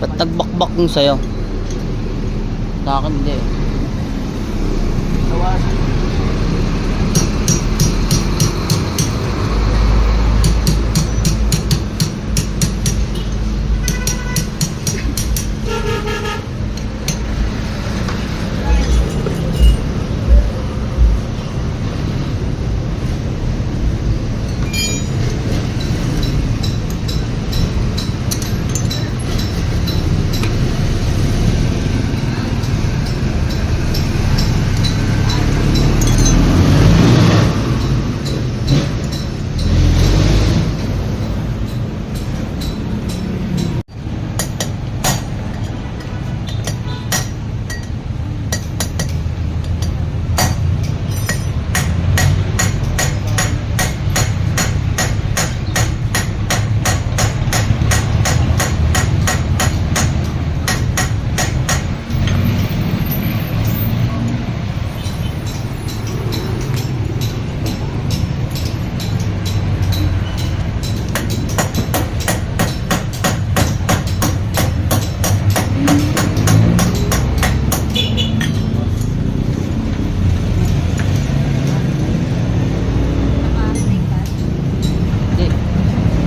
Ba't nagbakbak yung sayo? Sa akin hindi.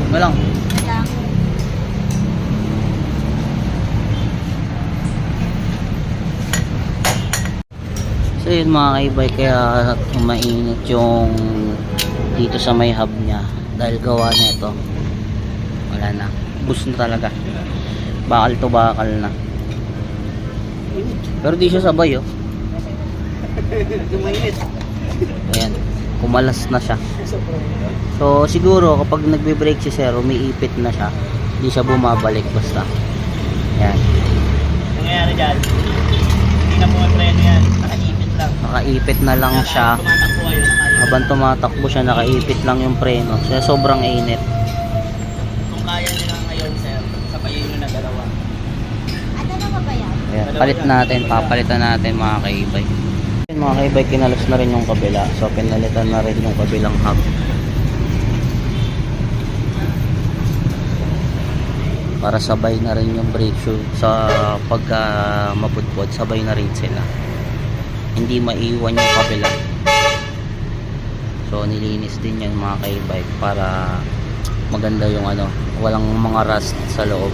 Walang. So yun mga kaibay, kaya mainit yung dito sa may hub niya dahil gawa na ito. Wala na, bus na talaga, bakal to bakal na. Pero di siya sabay oh. Ayan, kumalas na siya. So siguro kapag nagbe-brake si Sir, umiipit na siya, hindi siya bumabalik basta. Yan. Nangyayari dyan, hindi na pumapreno yan, nakaipit lang. Nakaipit na lang siya. Tumatakbo kayo, Habang tumatakbo siya, nakaipit lang yung preno. Kaya sobrang init. Kung kaya nyo lang ngayon, sir, sabayin nyo na dalawa. Ano na ba yan? Ayan, palit natin, papalitan natin mga kaibay. Mga kaibay, kinalas na rin yung kabila. So pinalitan na rin yung kabilang hub. Para sabay na rin yung brake shoe. Sa pagka mapudpod, sabay na rin sila. Hindi maiwan yung kabila. So nilinis din yan mga kaibay para maganda yung ano, walang mga rust sa loob.